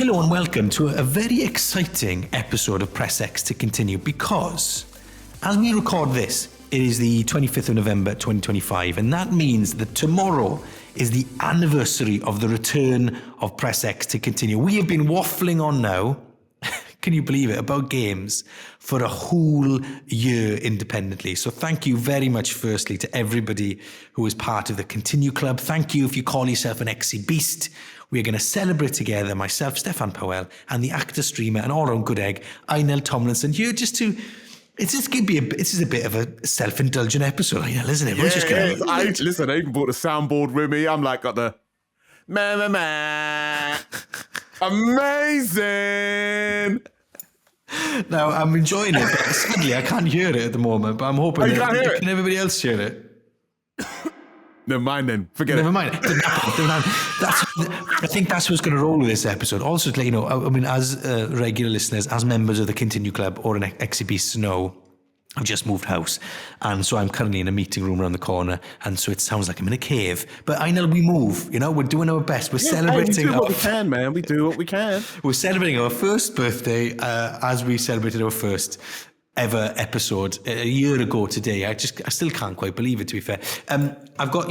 Hello and welcome to a very exciting episode of Press X to Continue, because as we record this, it is the 25th of November 2025, and that means that tomorrow is the anniversary of the return of Press X to Continue. We have been waffling on now, can you believe it, about games for a whole year independently. So thank you very much, firstly, to everybody who is part of the Continue Club. Thank you if you call yourself an XC Beast. We're going to celebrate together, myself, Steffan Powell, and the actor, streamer, and all-round good egg, Inel Tomlinson, here just to... It's just going to be a bit of a self-indulgent episode, isn't it? We're just going to... Listen, I even brought the soundboard with me. I'm like, got the... Amazing! Now, I'm enjoying it, but sadly, I can't hear it at the moment, but I'm hoping can everybody else hear it? Never mind then. Forget Never it. mind. I think that's what's going to roll with this episode. Also, to let you know, I mean, as regular listeners, as members of the Continue Club or an XCB know, I've just moved house, and so I'm currently in a meeting room around the corner, and so it sounds like I'm in a cave. But I know we move, we're doing our best. We're celebrating. We do what we can, man. We do what we can. We're celebrating our first birthday as we celebrated our first ever episode a year ago today. I still can't quite believe it, to be fair. I've got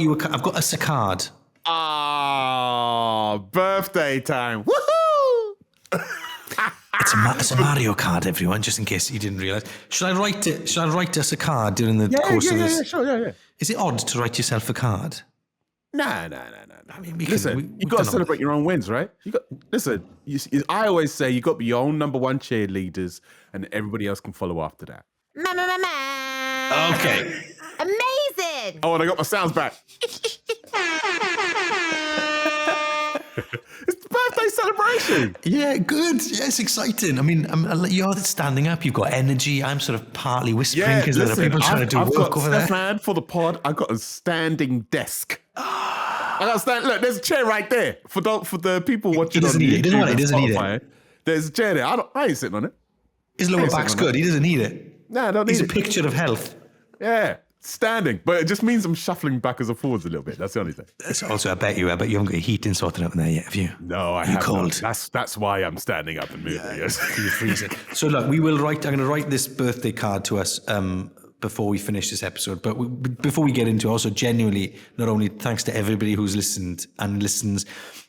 us a card. Ah, birthday time. Woohoo! It's a Mario card, everyone, just in case you didn't realise. Should I write us a card during the course of this? Yeah, sure, yeah. Is it odd to write yourself a card? No. I mean, listen, you got to celebrate your own wins, right? I always say you got to be your own number one cheerleaders, and everybody else can follow after that. Okay. Amazing. Oh, and I got my sounds back. It's the birthday celebration. Yeah, good. Yeah, it's exciting. I mean, you're standing up. You've got energy. I'm sort of partly whispering because there are people trying to do work over there. Steffan, for the pod, I've got a standing desk. I got to stand. Look, there's a chair right there for the people watching. He doesn't need it. He doesn't need it. There's a chair there. I ain't sitting on it. His lower back's good. He doesn't need it. No, I don't need it. He's a picture of health. Yeah. Standing, but it just means I'm shuffling backwards and forwards a little bit. That's the only thing. It's also, I bet you haven't got your heating sorted out in there yet, have you? No, I haven't. Cold. That's why I'm standing up and moving. Yeah, yes. You're freezing. So look, I'm going to write this birthday card to us before we finish this episode. But before we get into it, also genuinely, not only thanks to everybody who's listened and listens,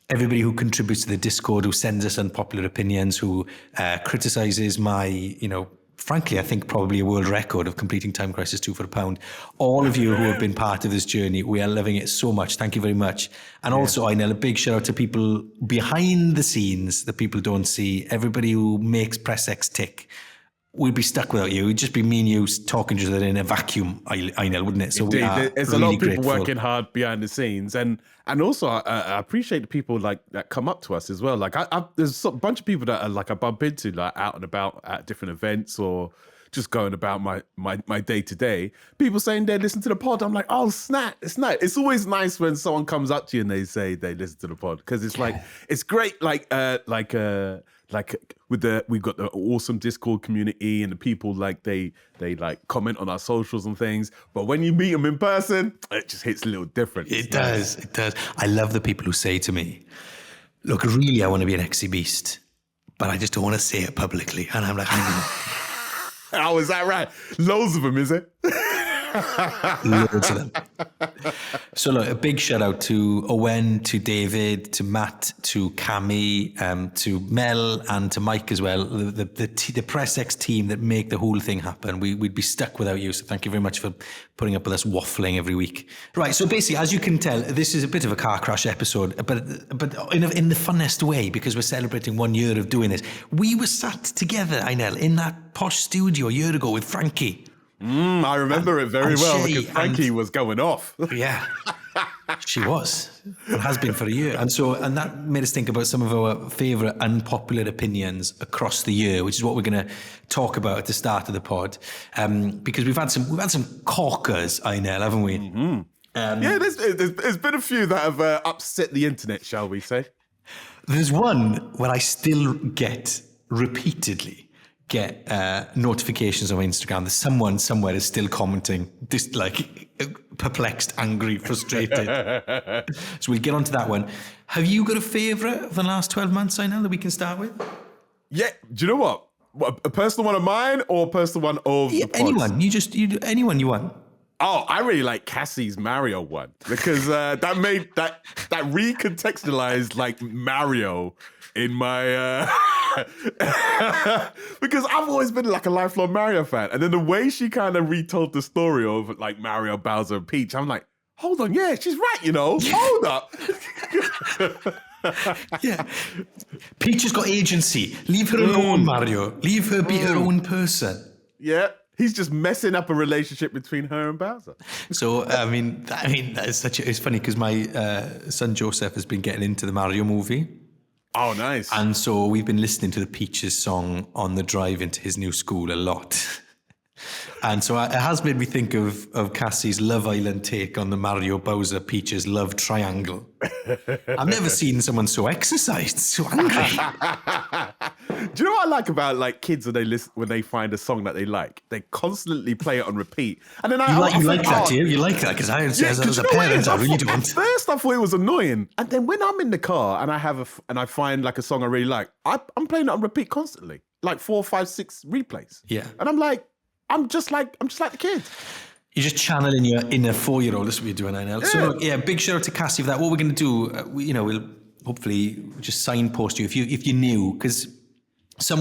everybody who contributes to the Discord, who sends us unpopular opinions, who criticizes my, frankly, I think probably a world record of completing Time Crisis 2 for £1. All of you who have been part of this journey, we are loving it so much. Thank you very much. And also, Inel, a big shout out to people behind the scenes that people don't see, everybody who makes Press X tick. We'd be stuck without you. It'd just be me and you talking to each other in a vacuum, Inel, wouldn't it? So indeed, there's really a lot of people working hard behind the scenes, and also I appreciate the people that come up to us as well. Like there's a bunch of people that I bump into out and about at different events or just going about my day to day. People saying they listen to the pod. I'm like, oh snap! It's nice. It's always nice when someone comes up to you and they say they listen to the pod, because it's like it's great. We've got the awesome Discord community, and the people they comment on our socials and things. But when you meet them in person, it just hits a little different. It does. I love the people who say to me, look, really, I want to be an XC Beast, but I just don't want to say it publicly. And I'm like, oh, is that right? Loads of them, is it? Loads of them. So look, a big shout out to Owen, to David, to Matt, to Cami, to Mel, and to Mike as well. The Press X team that make the whole thing happen. We'd be stuck without you. So thank you very much for putting up with us waffling every week. Right. So basically, as you can tell, this is a bit of a car crash episode, but in the funnest way, because we're celebrating 1 year of doing this. We were sat together, Inel, in that posh studio a year ago with Frankie. I remember it very well, because Frankie was going off. Yeah, she was. It has been for a year. And that made us think about some of our favourite unpopular opinions across the year, which is what we're going to talk about at the start of the pod. Because we've had some corkers, Inel, haven't we? Mm-hmm. There's been a few that have upset the internet, shall we say. There's one where I still get repeatedly get notifications on Instagram that someone somewhere is still commenting, just like perplexed, angry, frustrated. So we'll get onto that one. Have you got a favourite of the last 12 months, I know, that we can start with? Yeah, do you know what? A personal one of mine or a personal one of the pods? Anyone. Anyone you want. Oh, I really like Cassie's Mario one because that recontextualized like Mario in my because I've always been like a lifelong Mario fan, and then the way she kind of retold the story of like Mario, Bowser, and Peach, I'm like, hold on, yeah, she's right, you know, hold up. Yeah, Peach has got agency. Leave her alone, Mario. Leave her be her own person. Yeah. He's just messing up a relationship between her and Bowser. So, that is it's funny because my son Joseph has been getting into the Mario movie. Oh, nice. And so we've been listening to the Peaches song on the drive into his new school a lot. And so it has made me think of Cassie's Love Island take on the Mario Bowser Peaches love triangle. I've never seen someone so exercised, so angry. Do you know what I like about like kids when they find a song that they like? They constantly play it on repeat. And then you like that, do you? You like that? Because as a parent, I really don't. At first, I thought it was annoying, and then when I'm in the car and I find like a song I really like, I'm playing it on repeat constantly, like 4, 5, 6 replays. Yeah, and I'm like. I'm just like the kids. You're just channeling your inner 4-year-old. That's what you're doing, Inel. So yeah, big shout out to Cassie for that. What we're going to do, we'll hopefully just signpost you if you're new, because I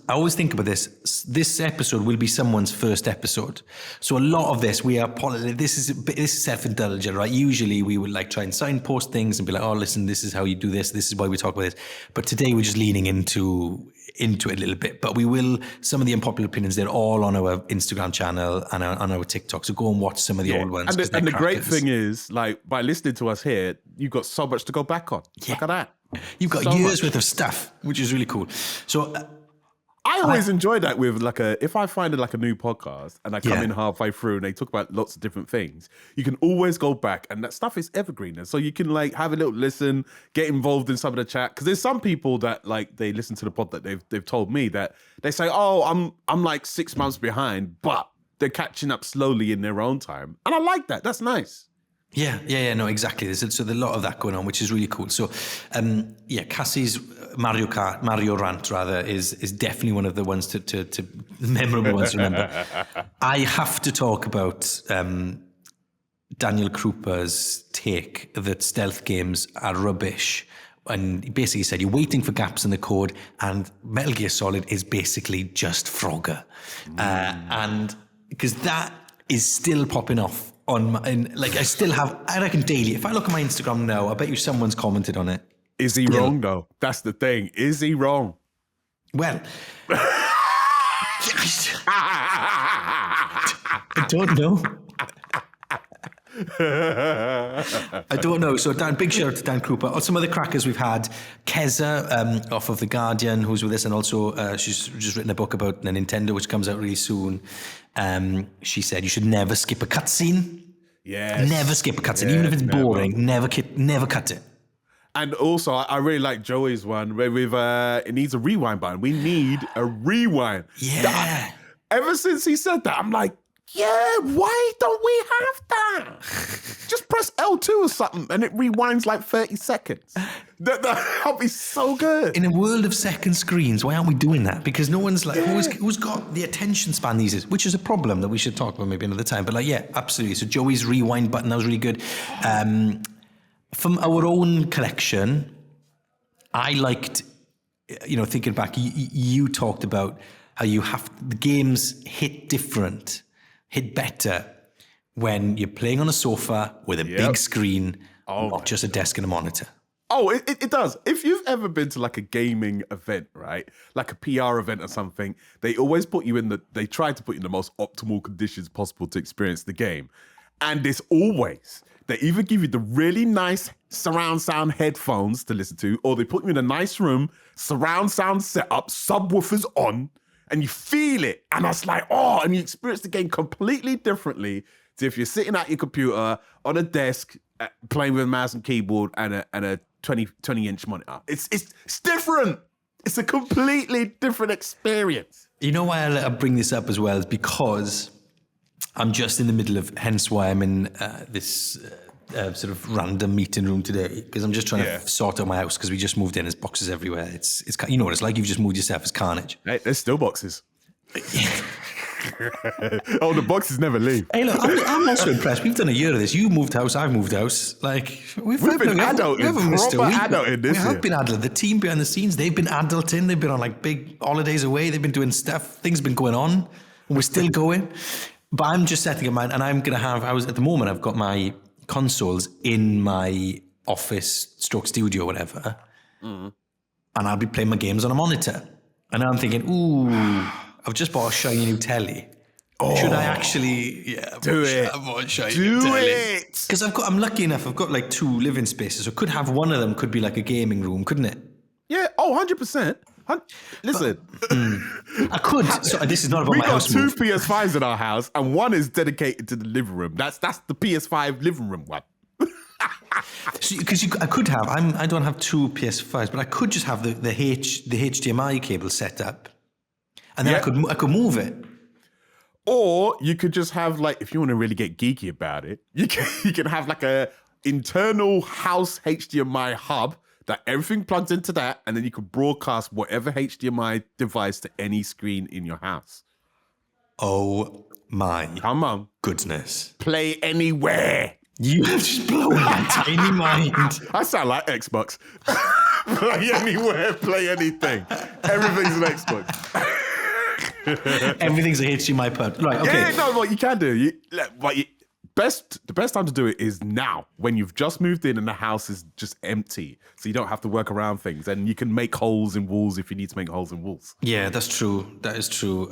always think about this. This episode will be someone's first episode. So a lot of this, this is self-indulgent, right? Usually we would like try and signpost things and be like, oh, listen, this is how you do this. This is why we talk about this. But today we're just leaning into it a little bit. But we will, some of the unpopular opinions, they're all on our Instagram channel and on our TikTok. So go and watch some of the old ones. And the great thing is, like, by listening to us here, you've got so much to go back on. Yeah. Look at that. You've got years worth of stuff, which is really cool. So I always enjoy that with if I find a new podcast and I come in halfway through and they talk about lots of different things, you can always go back and that stuff is evergreen. And so you can like have a little listen, get involved in some of the chat. Cause there's some people that like, they listen to the pod that they've told me that they say, oh, I'm like 6 months behind, but they're catching up slowly in their own time. And I like that. That's nice. Yeah, no, exactly. There's a lot of that going on, which is really cool. So, Cassie's Mario rant rather is definitely one of the ones to memorable ones to remember. I have to talk about Daniel Krupa's take that stealth games are rubbish. And he basically said you're waiting for gaps in the code, and Metal Gear Solid is basically just Frogger, and because that is still popping off. I reckon daily. If I look at my Instagram now, I bet you someone's commented on it. Is he wrong though? That's the thing. Is he wrong? Well, I don't know. I don't know. So big shout out to Dan Krupa. Some other crackers we've had. Keza off of The Guardian, who's with us, and also she's just written a book about the Nintendo, which comes out really soon. She said you should never skip a cutscene. Yes. Never skip a cutscene, even if it's boring. Never cut it. And also, I really like Joey's one where it needs a rewind button. We need a rewind. Yeah. Ever since he said that, I'm like, yeah, why don't we have that? Just press L2 or something and it rewinds like 30 seconds. That'll be so good. In a world of second screens, why aren't we doing that? Because no one's like, who's got the attention span these days, which is a problem that we should talk about maybe another time. But absolutely. So Joey's rewind button, that was really good. From our own collection, I liked, thinking back, you talked about how the games hit better when you're playing on a sofa with a big screen, not just a desk and a monitor. Oh, it does. If you've ever been to like a gaming event, right? Like a PR event or something, they always they try to put you in the most optimal conditions possible to experience the game. And they either give you the really nice surround sound headphones to listen to, or they put you in a nice room, surround sound setup, subwoofers on, and you feel it. And I was like, and you experience the game completely differently to if you're sitting at your computer on a desk playing with a mouse and keyboard and a 20-inch monitor. It's different. It's a completely different experience. You know why I bring this up as well is because I'm just in the middle of, hence why I'm in this sort of random meeting room today, because I'm just trying to sort out my house because we just moved in. There's boxes everywhere. It's you know what it's like. You've just moved yourself. It's carnage. Hey, there's still boxes. Oh, the boxes never leave. Hey, look, I'm also impressed. We've done a year of this. You moved house, I've moved house. Like we've been adulting. We haven't missed a week. We have been adulting. The team behind the scenes, they've been adulting. They've been on like big holidays away. They've been doing stuff. Things have been going on, and we're still going. But I'm just setting in mind, and I'm gonna have. At the moment, I've got my consoles in my office, stroke studio, whatever, and I'll be playing my games on a monitor. And I'm thinking, ooh, I've just bought a shiny new telly. Oh, should I actually? Yeah, do it. Do it. Because I'm lucky enough. I've got like 2 living spaces, so could have one of them could be like a gaming room, couldn't it? Yeah. Oh, 100%. Listen, I could. So this is not about my house. We got 2 PS5s in our house, and one is dedicated to the living room. That's the PS5 living room one. Because I could have. I don't have 2 PS5s, but I could just have the HDMI cable set up, and then I could move it. Or you could just have like, if you want to really get geeky about it, you can have like a internal house HDMI hub that everything plugs into that, and then you could broadcast whatever HDMI device to any screen in your house. Oh my! Come on, goodness! Play anywhere. You have just blown my tiny mind. I sound like Xbox. Play anywhere, play anything. Everything's an Xbox. Everything's a HDMI port. Right, okay. Yeah, no, what you can do. The best time to do it is now, when you've just moved in and the house is just empty. So you don't have to work around things. And you can make holes in walls if you need to make holes in walls. Yeah, that's true. That is true.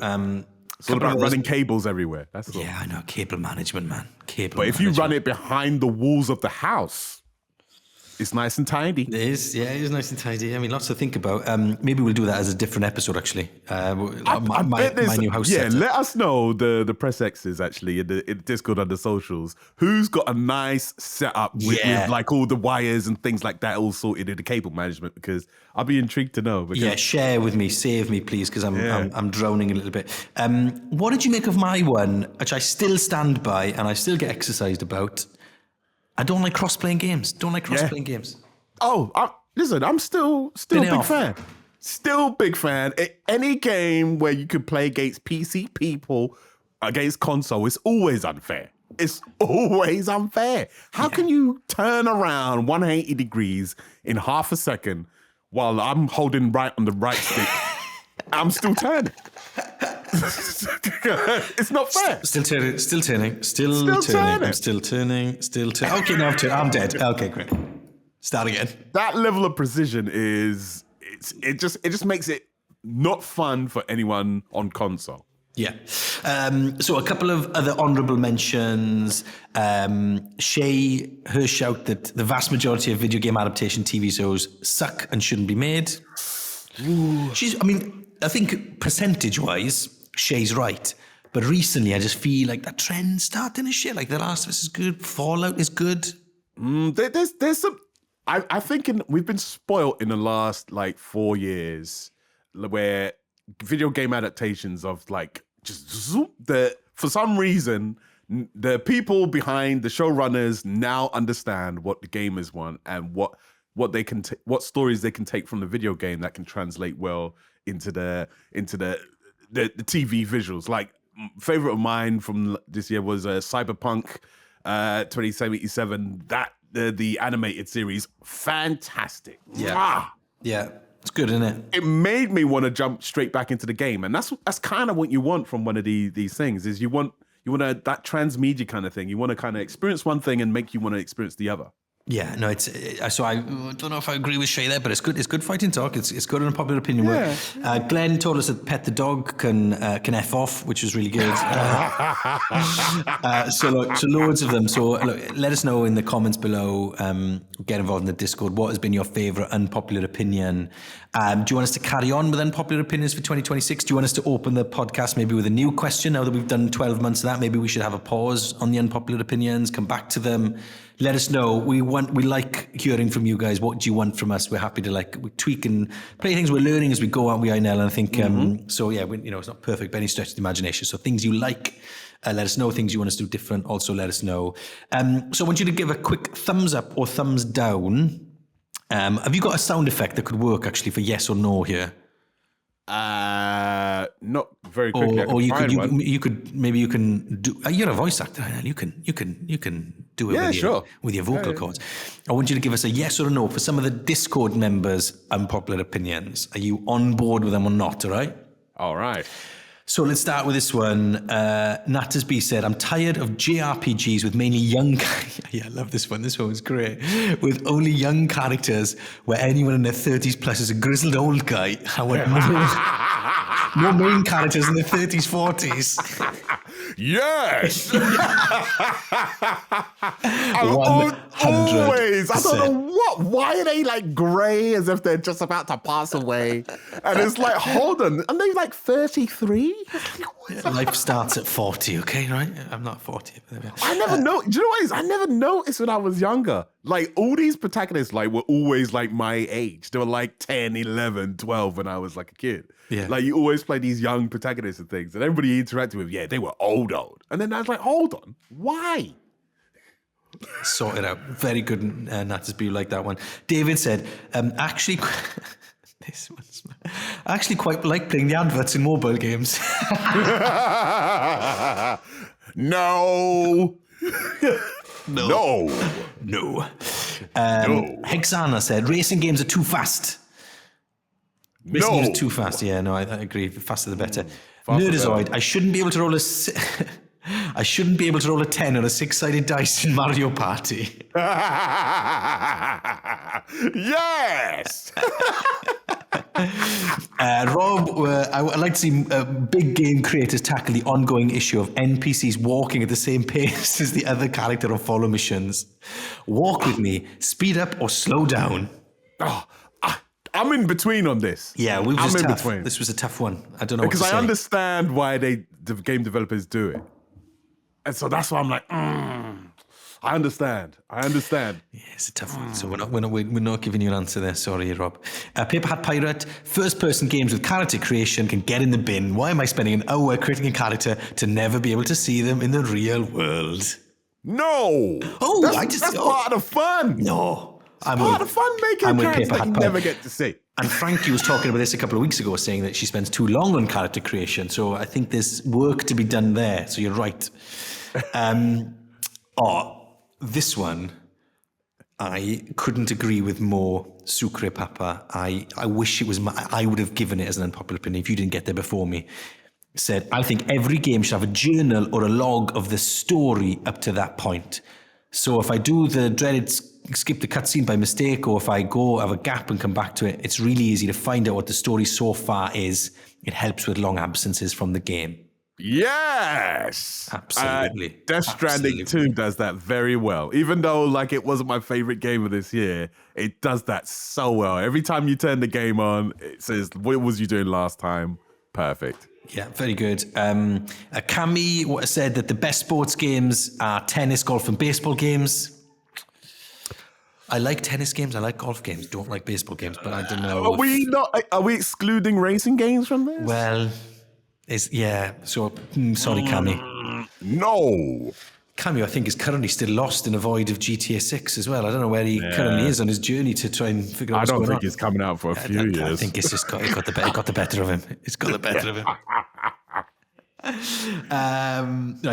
It's all about running cables everywhere. That's all. Yeah, I know. Cable management, man. But if you run it behind the walls of the house, it's nice and tidy. It is. Yeah, it is nice and tidy. I mean, lots to think about. Maybe we'll do that as a different episode, actually. My new house setup. Let us know, the press X's, actually, in the Discord under socials, who's got a nice setup with like all the wires and things like that all sorted in the cable management, because I'll be intrigued to know. Yeah, share with me, save me, please, because I'm drowning a little bit. What did you make of my one, which I still stand by and I still get exercised about? I don't like cross-playing games. Games. Oh, listen, I'm still a big fan. Still big fan. Any game where you could play against PC people, against console, is always unfair. It's always unfair. How can you turn around 180 degrees in half a second while I'm holding right on the right stick? I'm still turning. It's not fair. Still turning. I'm still turning. Okay, now I'm dead. Okay, great. Start again. That level of precision it just makes it not fun for anyone on console. Yeah. So a couple of other honourable mentions. Shay, her shout that the vast majority of video game adaptation TV shows suck and shouldn't be made. Ooh. I think percentage-wise, Shay's right. But recently, I just feel like that trend's starting to shit. Like The Last of Us is good. Fallout is good. There's some... I think we've been spoiled in the last, 4 years where video game adaptations of, for some reason, the people behind the showrunners now understand what the gamers want and what they can what stories they can take from the video game that can translate well into the TV visuals. Like, favorite of mine from this year was Cyberpunk 2077. That the animated series, fantastic. Yeah, yeah, it's good, isn't it? It made me want to jump straight back into the game, and that's kind of what you want from one of these things. Is you want that transmedia kind of thing. You want to kind of experience one thing and make you want to experience the other. Yeah, no, so I don't know if I agree with Shay there, but it's good. It's good fighting talk. It's good in a popular opinion. Yeah. Glenn told us that Pet the Dog can F off, which is really good. So loads of them. So look, let us know in the comments below. Get involved in the Discord. What has been your favourite unpopular opinion? Do you want us to carry on with unpopular opinions for 2026? Do you want us to open the podcast maybe with a new question now that we've done 12 months of that? Maybe we should have a pause on the unpopular opinions, come back to them. let us know. We like hearing from you guys. What do you want from us? We're happy to we tweak and play things. We're learning as we go, aren't we, Inel? And I think so. Yeah, it's not perfect by any stretch of the imagination. So things you like, let us know. Things you want us to do different, also let us know. So I want you to give a quick thumbs up or thumbs down. Have you got a sound effect that could work actually for yes or no here? Not very quickly. Or you can do. You're a voice actor. You can do it with your vocal cords. I want you to give us a yes or a no for some of the Discord members' unpopular opinions. Are you on board with them or not? All right. So let's start with this one. Natters B said, I'm tired of JRPGs with mainly young... Yeah, I love this one. This one was great. With only young characters where anyone in their 30s plus is a grizzled old guy. I want more main characters in their 30s, 40s. Yes! Always. I don't know why are they grey as if they're just about to pass away? And it's hold on, are they 33? Life starts at 40, okay, right? I'm not 40. I never know. Do you know what it is? I never noticed when I was younger. All these protagonists were always my age. They were 10, 11, 12 when I was a kid. Yeah. You always play these young protagonists and things, and everybody you interacted with, they were old. And then I was hold on, why? Sort it out. Very good, Natters B, like that one. David said, actually, this one's... I actually quite like playing the adverts in mobile games. No. No. Hexana said, racing games are too fast. Racing games are too fast. Yeah, no, I agree. The faster the better. Nerdizoid, I shouldn't be able to roll a 10 on a 6-sided dice in Mario Party. Yes! Rob, I'd like to see big game creators tackle the ongoing issue of NPCs walking at the same pace as the other character on follow missions. Walk with me, speed up or slow down. I'm in between on this. Yeah, I'm in between. This was a tough one. I don't know because I understand why the game developers do it. And so that's why I'm I understand. Yeah, it's a tough one. So we're not giving you an answer there. Sorry, Rob. Paper Hat Pirate, first-person games with character creation can get in the bin. Why am I spending an hour creating a character to never be able to see them in the real world? No. That's part of the fun. No. It's part of fun making characters that you never get to see. And Frankie was talking about this a couple of weeks ago, saying that she spends too long on character creation. So I think there's work to be done there. So you're right. This one, I couldn't agree with more. Sucre Papa. I wish it was I would have given it as an unpopular opinion if you didn't get there before me. Said, I think every game should have a journal or a log of the story up to that point. So if I do the dreaded skip the cutscene by mistake, or if I go have a gap and come back to it, it's really easy to find out what the story so far is. It helps with long absences from the game. Yes, absolutely. Death Stranding 2 does that very well. Even though it wasn't my favorite game of this year, it does that so well. Every time you turn the game on, it says, "What was you doing last time?" Perfect. Yeah, very good. Cami said that the best sports games are tennis, golf, and baseball games. I like tennis games. I like golf games. Don't like baseball games, but I don't know. Are we excluding racing games from this? Well, So sorry, Cami. No. Cami, I think, is currently still lost in a void of GTA 6 as well. I don't know where he currently is on his journey to try and figure out what's going on. I don't think he's coming out for a few years. I think it's just got the better of him. It's got the better of him.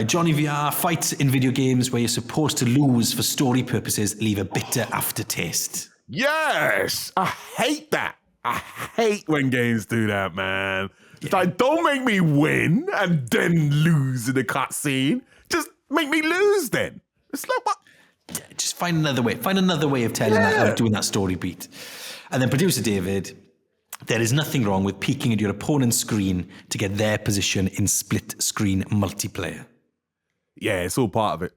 Johnny VR, fights in video games where you're supposed to lose for story purposes leave a bitter aftertaste. Yes! I hate that. I hate when games do that, man. It's don't make me win and then lose in the cutscene. Just make me lose then. It's what? Yeah, just find another way. Find another way of telling that, of doing that story beat. And then producer David, there is nothing wrong with peeking at your opponent's screen to get their position in split screen multiplayer. Yeah, it's all part of it.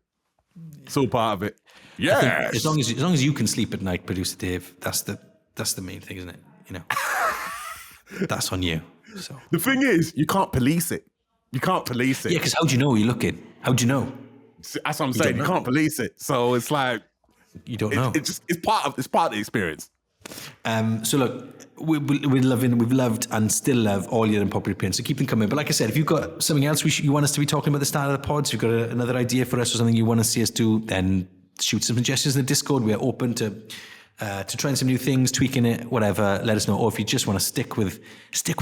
It's all part of it. Yeah. As long as you can sleep at night, producer Dave, that's the main thing, isn't it? That's on you. So the thing is, you can't police it. Yeah, because how do you know you're looking? How do you know? That's what I'm saying. You can't police it. So it's You don't know. It's part of the experience. So look, we've loved and still love all your unpopular opinions. So keep them coming. But like I said, if you've got something else you want us to be talking about at the start of the pod, so you've got another idea for us or something you want to see us do, then shoot some suggestions in the Discord. We are open to trying some new things, tweaking it, whatever. Let us know. Or if you just want to stick with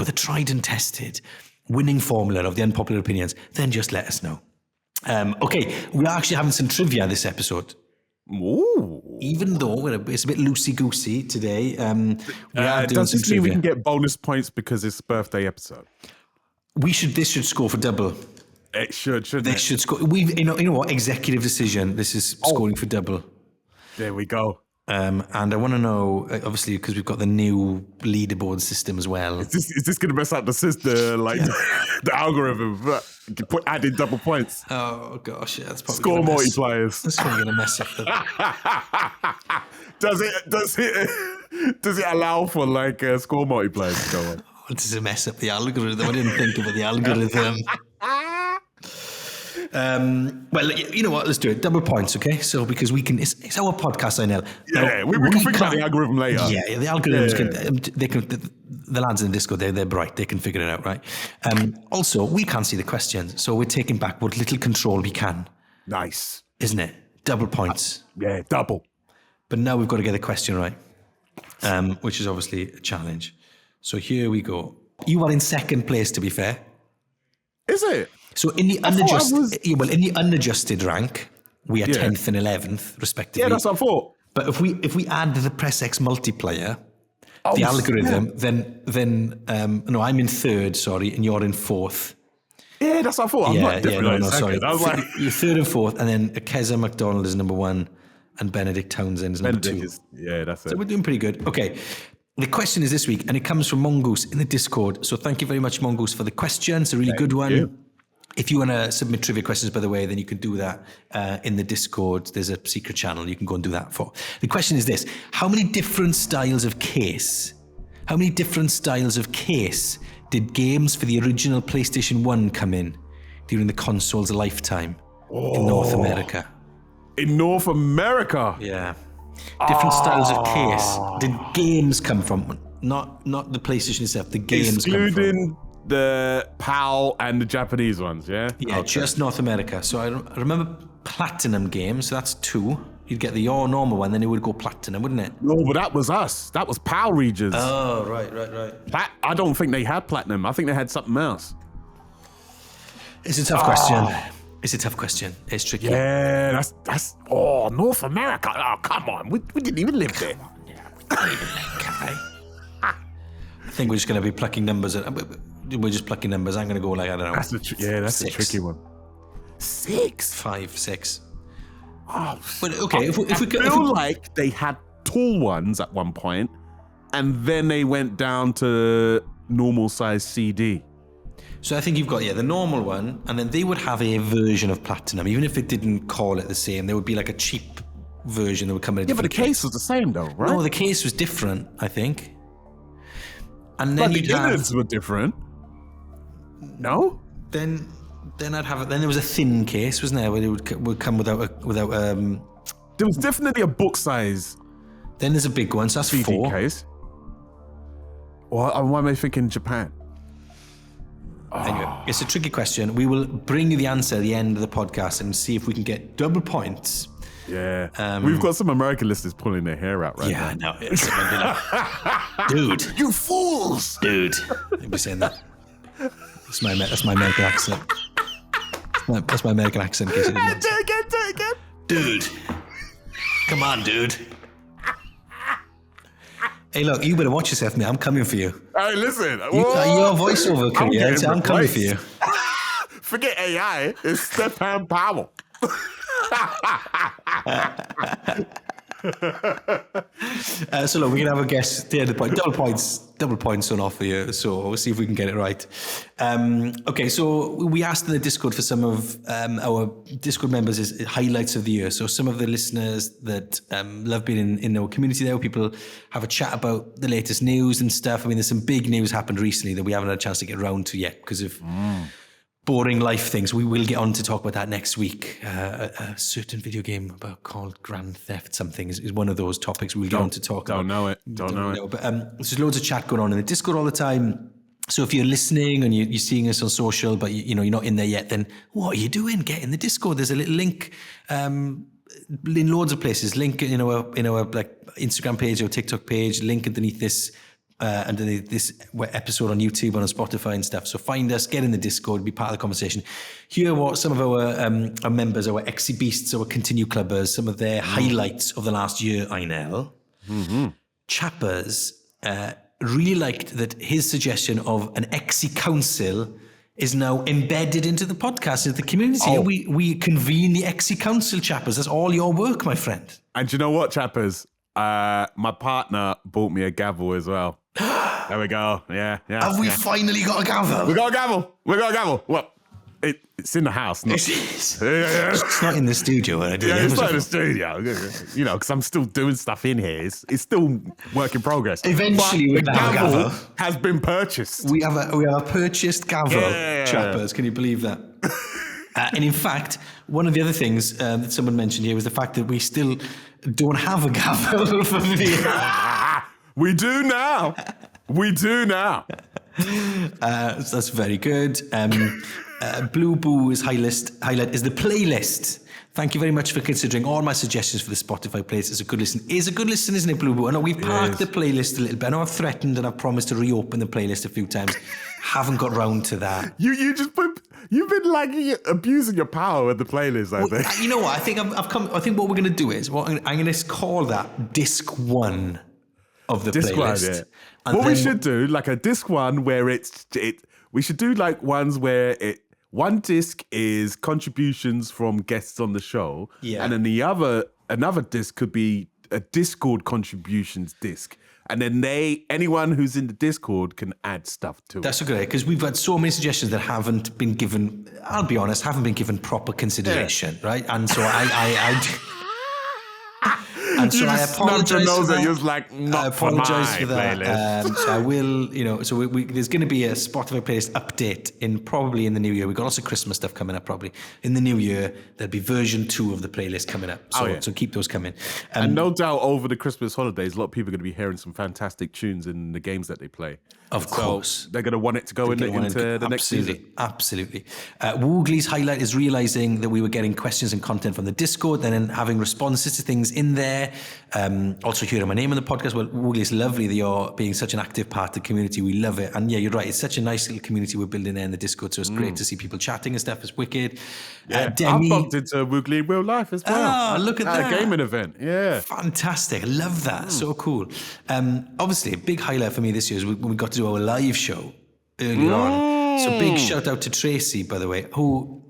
a tried and tested winning formula of the unpopular opinions, then just let us know. Okay, we are actually having some trivia this episode. Ooh. Even though it's a bit loosey-goosey today, we are doing does some this mean we trivia. can get bonus points because it's birthday episode? This should score for double. It shouldn't This it? should score. You know what? Executive decision. This is scoring for double. There we go. And I want to know, obviously, because we've got the new leaderboard system as well. Is this going to mess up the system, like the algorithm? Add in double points. Oh gosh, yeah, that's probably Score multipliers. That's probably going to mess up the. Does it allow for like score multipliers to go on? Does it mess up the algorithm? I didn't think about the algorithm. Well, you know what? Let's do it. Double points, okay? So because we can, it's our podcast, I know. Yeah, we can figure out the algorithm later. Yeah, the algorithms they can. The lads in the Discord, they're bright. They can figure it out, right? Also, we can't see the questions, so we're taking back what little control we can. Nice, isn't it? Double points. Yeah, double. But now we've got to get the question right, which is obviously a challenge. So here we go. You are in second place, to be fair. Is it? So in the unadjusted rank, we are 10th and 11th, respectively. Yeah, that's what I thought. But if we add the PressX multiplier, the algorithm, then I'm in third, sorry, and you're in fourth. Yeah, that's what I thought. I'm not different. Sorry. I was like, you're third and fourth, and then Keza McDonald is number one, and Benedict Townsend is number two. That's it. So we're doing pretty good. Okay. The question is this week, and it comes from Mongoose in the Discord. So thank you very much, Mongoose, for the question. It's a really good one. You. If you want to submit trivia questions, by the way, then you can do that in the Discord. There's a secret channel you can go and do that for. The question is this: how many different styles of case did games for the original PlayStation 1 come in during the console's lifetime in North America? In North America? Yeah. Different styles of case. Did games come from? Not the PlayStation itself, the games excluding come from. The PAL and the Japanese ones, yeah? Yeah, okay. Just North America. So I remember platinum games, so that's 2. You'd get the normal one, then it would go platinum, wouldn't it? No, but that was us. That was PAL regions. Oh, right. I don't think they had platinum. I think they had something else. It's a tough question. It's tricky. Yeah, that's North America. Oh, come on. We didn't even live there. I think we're just going to be plucking numbers. We're just plucking numbers. I'm going to go like, I don't know. That's a tricky one. 6? 5, 6. Oh, but okay. If we feel like they had tall ones at one point, and then they went down to normal size CD. So I think you've got the normal one, and then they would have a version of platinum, even if it didn't call it the same. There would be like a cheap version that would come in. But the case was the same though, right? No, the case was different, I think. And then the innards were different. No. Then I'd have it. Then there was a thin case, wasn't there, where it would come without. There was definitely a book size. Then there's a big one, so that's CD 4. Case. Why am I thinking Japan? Anyway, it's a tricky question. We will bring you the answer at the end of the podcast and see if we can get double points. Yeah. We've got some American listeners pulling their hair out right now. Yeah, I know. Dude. You fools! Dude. I'll be saying that. That's my American accent. That's my American accent. Do it again. Dude. Come on, dude. Hey, look, you better watch yourself, mate. I'm coming for you. Hey, listen. Your voiceover career, I'm coming for you. Forget AI. It's Steffan Powell. So look, we're gonna have a guess at the end of the point. Double points on offer here. So we'll see if we can get it right. Okay, so we asked in the Discord for some of our Discord members is highlights of the year. So some of the listeners that love being in our community there, people have a chat about the latest news and stuff. I mean, there's some big news happened recently that we haven't had a chance to get around to yet because of boring life things. We will get on to talk about that next week. A certain video game called Grand Theft something is one of those topics we'll get on to talk about. Don't know it. But there's loads of chat going on in the Discord all the time. So if you're listening and you're seeing us on social, but you're not in there yet, then what are you doing? Get in the Discord. There's a little link in loads of places. Link in our like Instagram page or TikTok page. Link underneath this episode on YouTube and on Spotify and stuff. So find us, get in the Discord, be part of the conversation. Hear what some of our members, our Exy Beasts, our Continue Clubbers, some of their highlights of the last year. Inel. Chappers really liked that his suggestion of an Exy Council is now embedded into the podcast, into the community. Oh. We convene the Exy Council, Chappers. That's all your work, my friend. And you know what, Chappers? My partner bought me a gavel as well. There we go. Yeah. Have we finally got a gavel? We got a gavel. Well, it's in the house. It's not in the studio. It's not in the studio. Because I'm still doing stuff in here. It's still work in progress. Eventually, the gavel has been purchased. We have a purchased gavel, Chappers. Can you believe that? And in fact, one of the other things that someone mentioned here was the fact that we still don't have a gavel for me. We do now. So that's very good. Blue Boo's highlight is the playlist. Thank you very much for considering all my suggestions for the Spotify playlist as a good listen. It's a good listen, isn't it, Blue Boo? I know we've parked the playlist a little bit. I know I've threatened and I've promised to reopen the playlist a few times. Haven't got round to that. You've been like abusing your power with the playlist, I think. You know what? I think I think what we're going to do is I'm going to call that disc 1 of the playlist. What we should do, like a disc 1 where we should do like ones where one disc is contributions from guests on the show, and then another disc could be a Discord contributions disc. And then anyone who's in the Discord can add stuff to it. That's a good idea, because we've had so many suggestions that haven't been given, I'll be honest, haven't been given proper consideration, right? And so I apologize for that. So I will, there's going to be a Spotify playlist update probably in the new year. We've got lots of Christmas stuff coming up probably. In the new year, there'll be version 2 of the playlist coming up. So keep those coming. And no doubt over the Christmas holidays, a lot of people are going to be hearing some fantastic tunes in the games that they play. Of course. They're going to want it to go into the next season. Absolutely. Woogly's highlight is realizing that we were getting questions and content from the Discord and then having responses to things in there. Also hearing my name on the podcast. Well, Woogly, it's lovely that you're being such an active part of the community. We love it. And yeah, you're right. It's such a nice little community we're building there in the Discord. So it's great to see people chatting and stuff. It's wicked. Demi, I bumped into Woogly in real life as well. Oh, look at that. At a gaming event. Yeah. Fantastic. I love that. So cool. Obviously, a big highlight for me this year is when we got to do our live show earlier on. So big shout out to Tracy, by the way, who,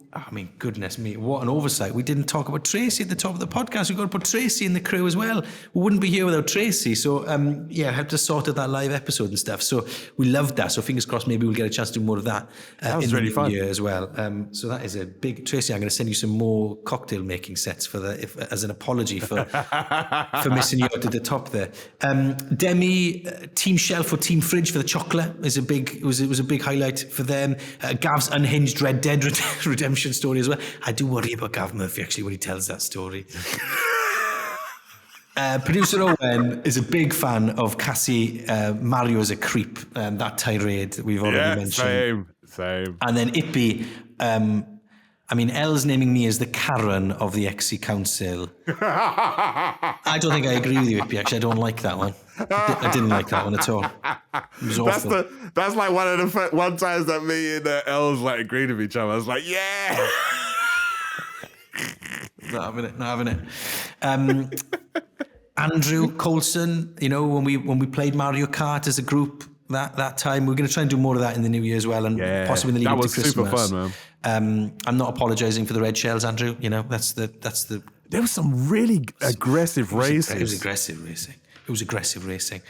goodness me, what an oversight. We didn't talk about Tracy at the top of the podcast. We've got to put Tracy in the crew as well. We wouldn't be here without Tracy. So, I had to sort out that live episode and stuff. So we loved that. So fingers crossed, maybe we'll get a chance to do more of that, that was really fun. Year as well. So that is a big, Tracy, I'm going to send you some more cocktail making sets as an apology for missing you out at the top there. Demi, Team Shelf or Team Fridge for the chocolate was a big highlight for them. Gav's unhinged Red Dead Redemption story as well. I do worry about Gav Murphy actually when he tells that story. Producer Owen is a big fan of Cassie Mario as a creep, that tirade that we've already mentioned. Same. And then Ippy, Elle's naming me as the Karen of the Exy Council. I don't think I agree with you, Ippy, actually. I don't like that one. I didn't like that one at all. It was awful. That's like one of the one times that me and Els like agreed with each other. I was like, yeah. Not having it. Andrew Coulson, when we played Mario Kart as a group that time, we're going to try and do more of that in the new year as well, and possibly in the lead up to Christmas. That was super fun, man. I'm not apologising for the red shells, Andrew. That's the. There was some really aggressive races. It was aggressive racing.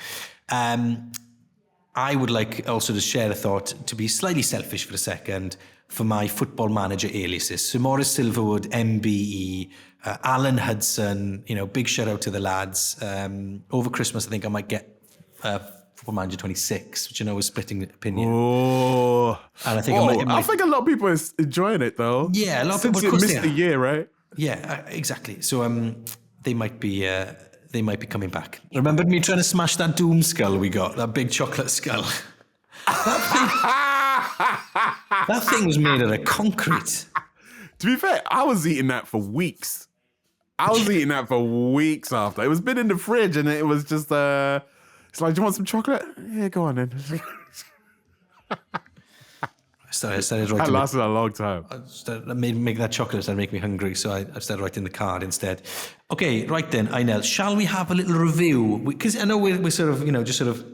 I would like also to share a thought, to be slightly selfish for a second, for my football manager aliases. Sir Maurice Silverwood, MBE, Alan Hudson, big shout out to the lads. Over Christmas, I think I might get Football Manager 26, which I know was splitting opinion. Oh, and I think I think a lot of people are enjoying it though. Yeah, a lot of Since people it missed a year, right? Yeah, exactly. So they might be coming back. Remember me trying to smash that Doom skull we got, that big chocolate skull? That thing was made out of concrete. To be fair, I was eating that for weeks. After. It was been in the fridge and it was just, it's like, do you want some chocolate? Yeah, go on then. That lasted a long time. Make that chocolate started making me hungry, so I started writing the card instead. Okay, right then, Inel, shall we have a little review? Because I know we're sort of, just sort of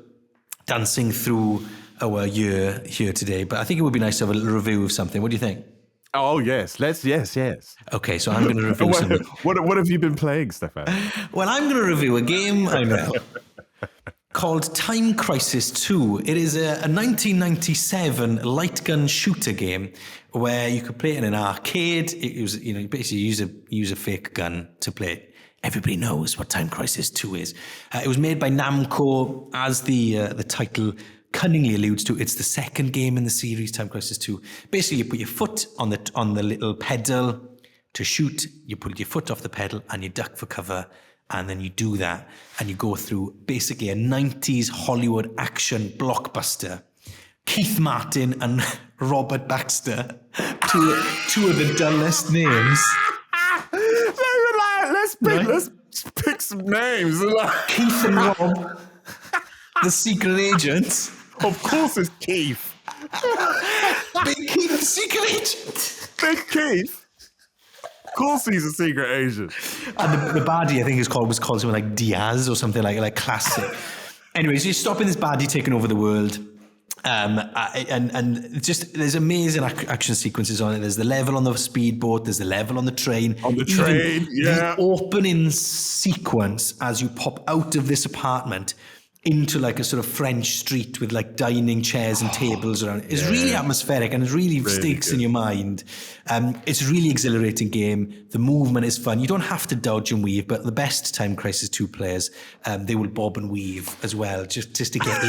dancing through our year here today, but I think it would be nice to have a little review of something. What do you think? Oh, yes. Yes. Okay, so I'm going to review something. What have you been playing, Steffan? Well, I'm going to review a game, I know, called Time Crisis 2. It is a 1997 light gun shooter game where you could play it in an arcade. It was, you basically use a fake gun to play it. Everybody knows what Time Crisis 2 is. It was made by Namco, as the title cunningly alludes to. It's the second game in the series, Time Crisis 2. Basically, you put your foot on the little pedal to shoot. You put your foot off the pedal and you duck for cover. And then you do that and you go through basically a 90s Hollywood action blockbuster. Keith Martin and Robert Baxter, two of the dullest names. Let's pick some names. Keith and Rob, the secret agents. Of course it's Keith. Big Keith, the secret agent. Big Keith. Of course he's a secret agent. And the baddie, I think, was called something like Diaz or something like classic. Anyways, you're stopping this baddie taking over the world. And just there's amazing action sequences on it. There's the level on the speedboat. There's the level on the train. The opening sequence as you pop out of this apartment into like a sort of French street with like dining chairs and tables around. It's really atmospheric and it really sticks good in your mind. It's a really exhilarating game. The movement is fun. You don't have to dodge and weave, but the best Time Crisis 2 players, they will bob and weave as well, just to get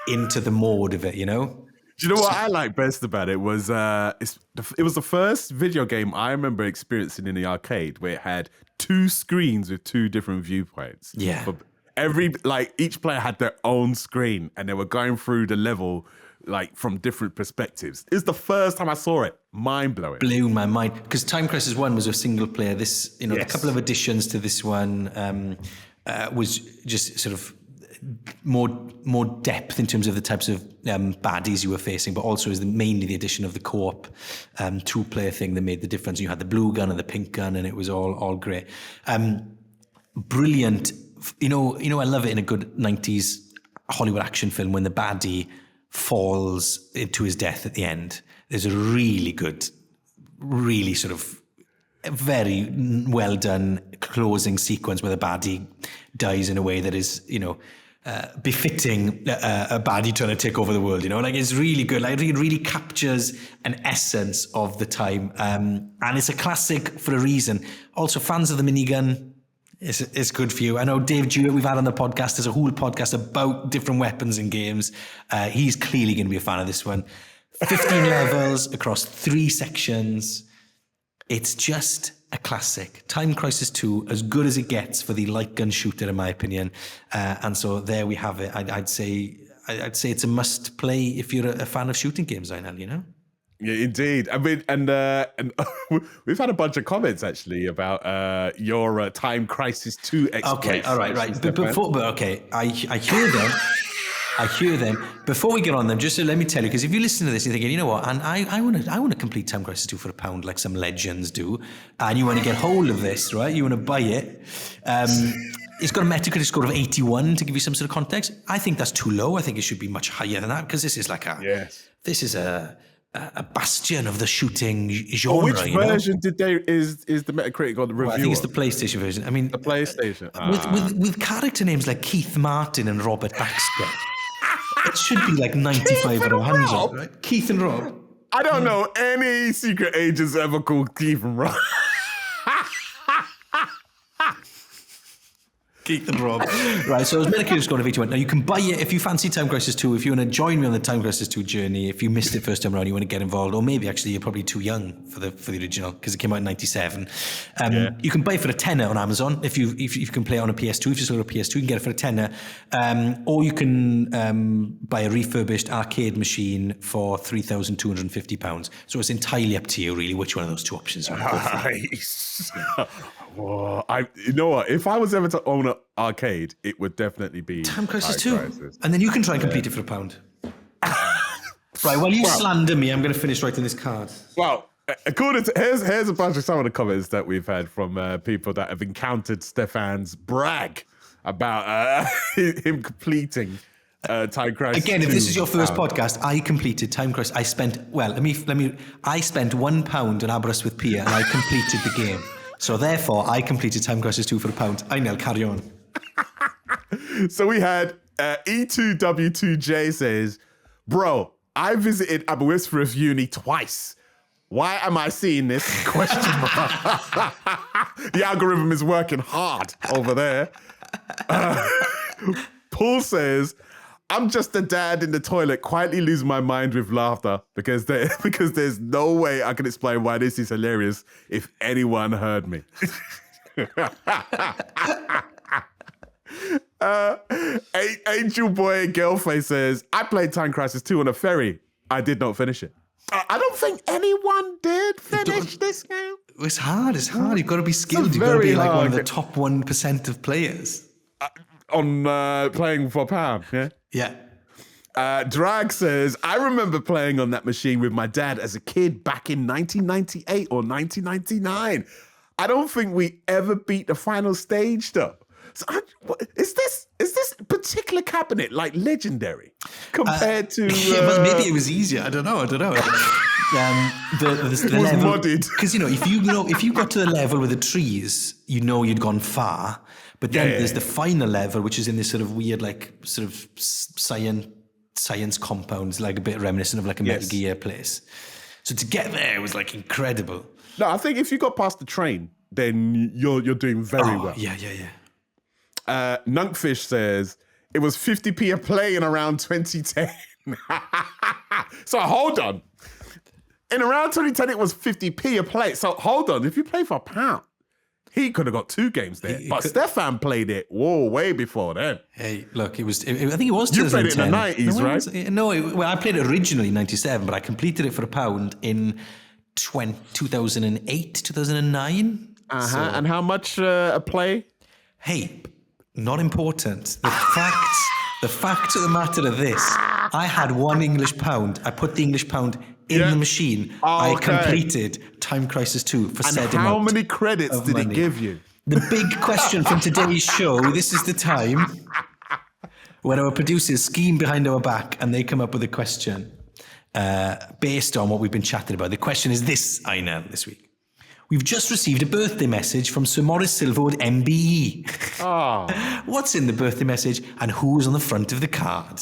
into the mode of it, Do you know what I like best about it was it was the first video game I remember experiencing in the arcade where it had two screens with two different viewpoints. Yeah. Each player had their own screen and they were going through the level from different perspectives. It's the first time I saw it. Mind blowing. Blew my mind because Time Crisis 1 was a single player. This, a couple of additions to this one was just sort of more depth in terms of the types of baddies you were facing, but also is mainly the addition of the co-op two-player thing that made the difference. You had the blue gun and the pink gun, and it was all great. Brilliant. I love it in a good 90s Hollywood action film when the baddie falls into his death at the end. There's a really good, really sort of very well done closing sequence where the baddie dies in a way that is, befitting a baddie trying to take over the world, it's really good. It really captures an essence of the time. And it's a classic for a reason. Also, fans of the minigun, it's good for you. I know Dave Jewett, we've had on the podcast. There's a whole podcast about different weapons in games. He's clearly going to be a fan of this one. 15 levels across 3 sections. It's just a classic. Time Crisis 2, as good as it gets for the light gun shooter, in my opinion. And so there we have it. I'd say it's a must play if you're a fan of shooting games, Inel, Yeah, indeed. I mean, and we've had a bunch of comments actually about your Time Crisis 2 exploits. Okay, all right. I hear them. I hear them. Before we get on them, just let me tell you, because if you listen to this, you're thinking, you know what, and I want to complete Time Crisis 2 for £1, like some legends do, and you want to get hold of this, right? You want to buy it. It's got a Metacritic score of 81 to give you some sort of context. I think that's too low. I think it should be much higher than that because this is like this is a bastion of the shooting genre. Which version is the Metacritic on the review? Well, I think it's the PlayStation version. I mean, the PlayStation with character names like Keith Martin and Robert Baxter. It should be like 95 out of 100, right? Keith and Rob. I don't know any secret agents ever called Keith and Rob. Ethan Rob. Right, so I was medically just going to V21. Now you can buy it if you fancy Time Crisis 2, if you want to join me on the Time Crisis 2 journey, if you missed it first time around, you want to get involved, or maybe actually you're probably too young for the original because it came out in 97. You can buy it for a tenner on Amazon if you can play it on a PS2. If you still got a PS2, you can get it for a tenner. Or you can buy a refurbished arcade machine for £3,250. So it's entirely up to you, really, which one of those two options you want to go for. Nice. Whoa, you know what? If I was ever to own an arcade, it would definitely be Time Crisis 2. And then you can try and complete it for £1. Right, while you slander me, I'm going to finish writing this card. Well, according to here's a bunch of some of the comments that we've had from people that have encountered Steffan's brag about him completing Time Crisis. Again, if this is your first podcast, I completed Time Crisis. I spent I spent £1 on Aberystwyth Pier and I completed the game. So therefore, I completed Time Crisis 2 for £1. Inel, carry on. So we had E2W2J says, bro, I visited Aberystwyth Uni twice. Why am I seeing this? Question mark. The algorithm is working hard over there. Paul says, I'm just a dad in the toilet quietly losing my mind with laughter because there's no way I can explain why this is hilarious if anyone heard me. Angel Boy Girlface says, I played Time Crisis 2 on a ferry. I did not finish it. I don't think anyone did finish this game. It's hard. You've got to be skilled. You've got to be like one of the top 1% of players. On playing for £1, yeah? Yeah. Drag says, I remember playing on that machine with my dad as a kid back in 1998 or 1999. I don't think we ever beat the final stage though. So is this particular cabinet like legendary compared to? But maybe it was easier. I don't know. The was level, modded because if you got to the level with the trees, you'd gone far. But then there's the final level, which is in this sort of weird, like sort of science compounds, like a bit reminiscent of like a Metal Gear place. So to get there was like incredible. No, I think if you got past the train, then you're doing very well. Yeah. Nunkfish says it was 50p a play in around 2010. So hold on. In around 2010, it was 50p a play. So hold on. If you play for £1, he could have got 2 games there. But Steffan played it way before then. Hey, look, I think it was 2010. You played it in the 90s, right? I played it originally in 97, but I completed it for £1 in 2008, 2009. So, and how much a play? Hey, not important. The fact of the matter of this, I had £1 English. I put the English pound in the machine. I completed Time Crisis 2 for said amount. And how many credits did it give you? The big question from today's show, this is the time when our producers scheme behind our back and they come up with a question based on what we've been chatting about. The question is this, Inel, this week. We've just received a birthday message from Sir Maurice Silverwood, MBE. Oh. What's in the birthday message and who's on the front of the card?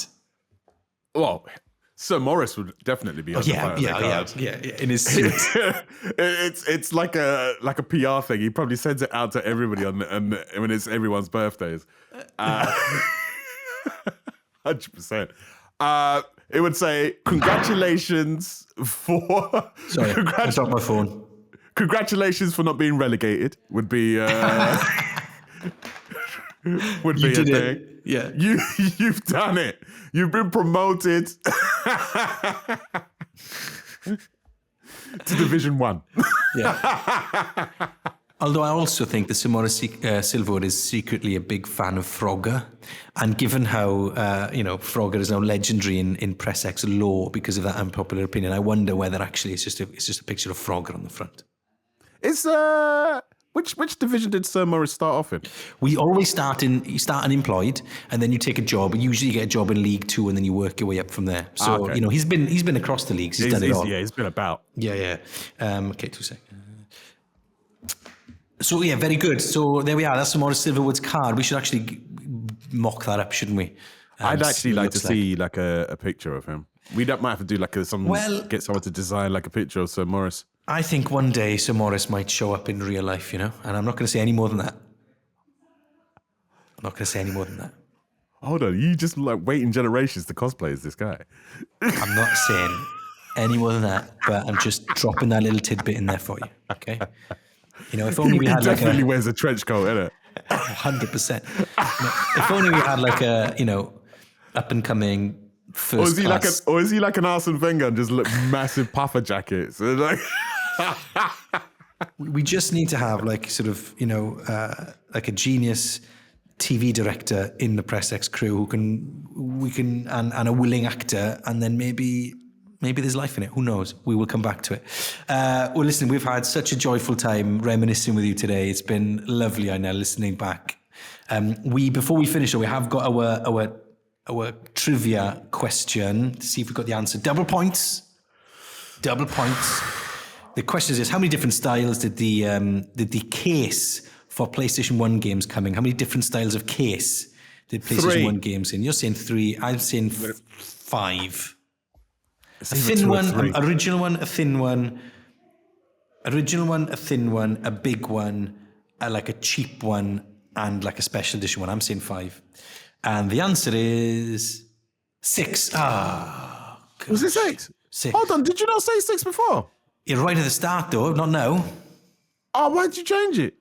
Well, Sir Maurice would definitely be on the front of the card. Yeah, in his suit. It's like a PR thing. He probably sends it out to everybody when it's everyone's birthdays. 100%. It would say, congratulations for... Sorry, I dropped my phone. Congratulations for not being relegated would be would be a thing. It. Yeah. You've done it. You've been promoted to Division 1. Yeah. Although I also think that Sir Maurice Silverwood is secretly a big fan of Frogger, and given how Frogger is now legendary in Press X lore because of that unpopular opinion, I wonder whether actually it's just a picture of Frogger on the front. Is which division did Sir Maurice start off in? We always you start unemployed and then you take a job. Usually you get a job in League 2 and then you work your way up from there. So he's been across the leagues. He's done it all. Yeah, he's been about. Yeah. Okay, 2 seconds. So yeah, very good. So there we are. That's Sir Maurice Silverwood's card. We should actually mock that up, shouldn't we? I'd actually like to see like a picture of him. We might have to do like get someone to design like a picture of Sir Maurice. I think one day Sir Maurice might show up in real life, and I'm not going to say any more than that. I'm not going to say any more than that. Hold on, you just like waiting generations to cosplay as this guy. I'm not saying any more than that, but I'm just dropping that little tidbit in there for you. Okay. If only we had like definitely wears a trench coat, innit? 100%. If only we had like a, up and coming first Or is he class. like an Arsene Wenger and just look massive puffer jackets? Like We just need to have like sort of, like a genius TV director in the Press X crew and a willing actor, and then maybe there's life in it. Who knows? We will come back to it. Well, listen, we've had such a joyful time reminiscing with you today. It's been lovely, I know, listening back. Before we finish, we have got our trivia question to see if we got the answer. Double points. The question is, how many different styles did the case for PlayStation 1 games coming? How many different styles of case did PlayStation 1 games in? You're saying 3. I'm saying 5. A thin one, an original one, a thin one, a thin one, a big one, like a cheap one, and like a special edition one. I'm saying 5. And the answer is 6. Was it 6? 6. Hold on, did you not say 6 before? You're right at the start, though, not now. Oh, why'd you change it?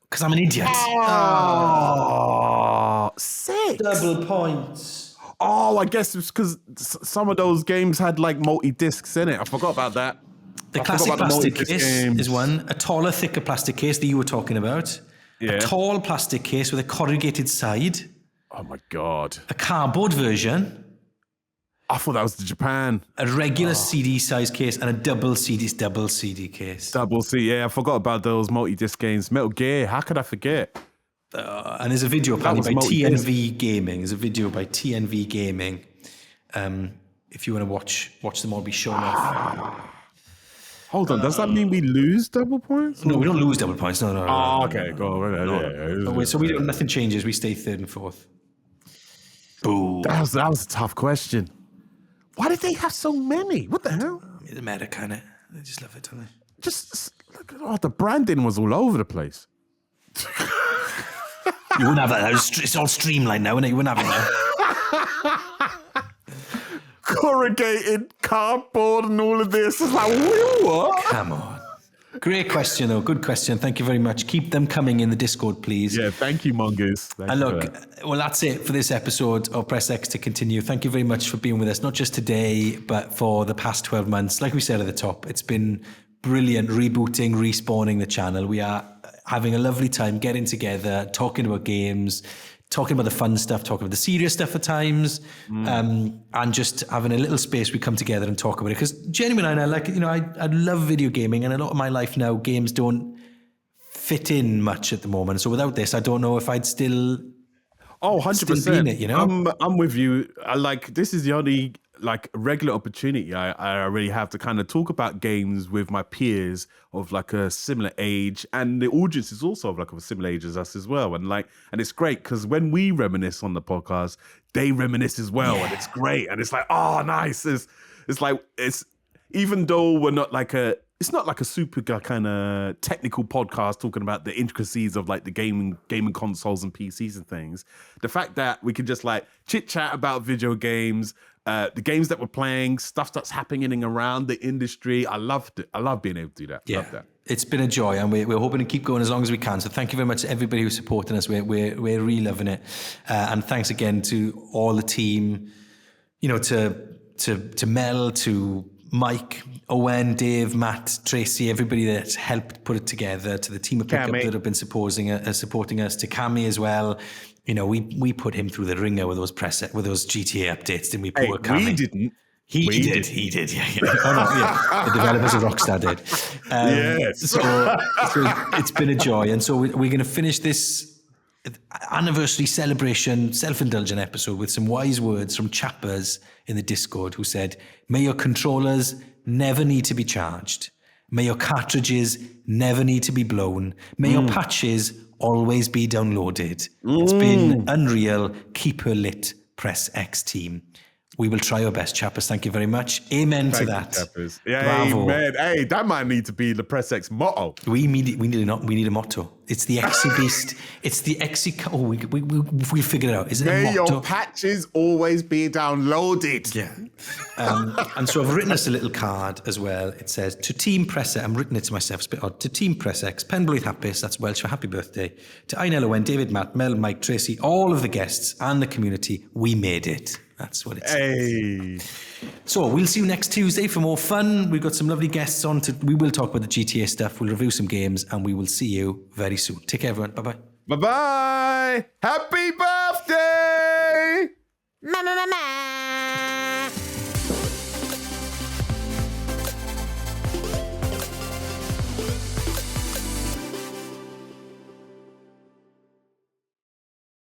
Because I'm an idiot. 6. Double points. Oh, I guess it's because some of those games had like multi-discs in it. I forgot about that. The classic plastic case is one. A taller, thicker plastic case that you were talking about. Yeah. A tall plastic case with a corrugated side. Oh my God. A cardboard version. I thought that was the Japan. A regular CD size case and a double CD case. Double C, yeah, I forgot about those multi-disc games. Metal Gear, how could I forget? And there's a video apparently by TNV Gaming. There's a video by TNV Gaming. If you want to watch them all be shown off. Hold on, does that mean we lose double points? No, we don't lose double points. No. Oh, okay, go on. No. So nothing changes. We stay 3rd and 4th. Ooh. That was a tough question. Why did they have so many? What the hell? It's America, innit? They just love it, don't they? Just look at the branding was all over the place. You wouldn't have that. It's all streamlined now, isn't it? You wouldn't have it now. Corrugated cardboard and all of this. It's like, what? Come on. Great question, though. Good question. Thank you very much. Keep them coming in the Discord, please. Yeah, thank you, Mongoose. And look, well, that's it for this episode of Press X to Continue. Thank you very much for being with us, not just today, but for the past 12 months. Like we said at the top, it's been brilliant rebooting, respawning the channel. We are having a lovely time getting together, talking about games, talking about the fun stuff, talking about the serious stuff at times, and just having a little space we come together and talk about it. Because genuinely, I love video gaming, and a lot of my life now, games don't fit in much at the moment. So without this, I don't know if I'd still 100%. It, you know? I'm with you. This is the only regular opportunity I really have to kind of talk about games with my peers of like a similar age, and the audience is also of like a similar age as us as well. And it's great because when we reminisce on the podcast, they reminisce as well, and it's great. And it's like, oh, nice. It's even though we're not it's not like a super kind of technical podcast talking about the intricacies of like the gaming consoles and PCs and things. The fact that we can just like chit chat about video games, the games that we're playing, stuff that's happening around the industry. I loved it. I love being able to do that. Yeah. Love that. It's been a joy, and we're hoping to keep going as long as we can. So thank you very much to everybody who's supporting us. We're really loving it. And thanks again to all the team, to Mel, to Mike, Owen, Dave, Matt, Tracy, everybody that's helped put it together, to the team of Pickup that have been supporting us, to Cammy as well. We put him through the ringer with those GTA updates, didn't we? Poor Cammy. We didn't. He did. Yeah. Oh, no, yeah. The developers of Rockstar did. Yes. So it's been a joy. And so we're going to finish this anniversary celebration, self-indulgent episode with some wise words from chappers in the Discord who said, may your controllers never need to be charged. May your cartridges never need to be blown. May your patches always be downloaded. It's been unreal. Keep her lit, Press X team. We will try our best, chappers. Thank you very much. Amen to that. Yeah, bravo. Amen. Hey, that might need to be the Press X motto. We need a motto. It's the Exy Beast. It's the Exy. Oh, we figured it out. Is it May a motto? your patches always be downloaded. Yeah. And so I've written us a little card as well. It says, to Team Presser, I'm written it to myself, it's a bit odd. To Team Pressx, Penblwydd Hapus, that's Welsh for happy birthday. To Inel, Owen, David, Matt, Mel, Mike, Tracy, all of the guests and the community, we made it. That's what it says. Hey. So we'll see you next Tuesday for more fun. We've got some lovely guests on. We will talk about the GTA stuff. We'll review some games and we will see you very soon. Take care, everyone. Bye-bye. Bye-bye. Happy birthday. Ma.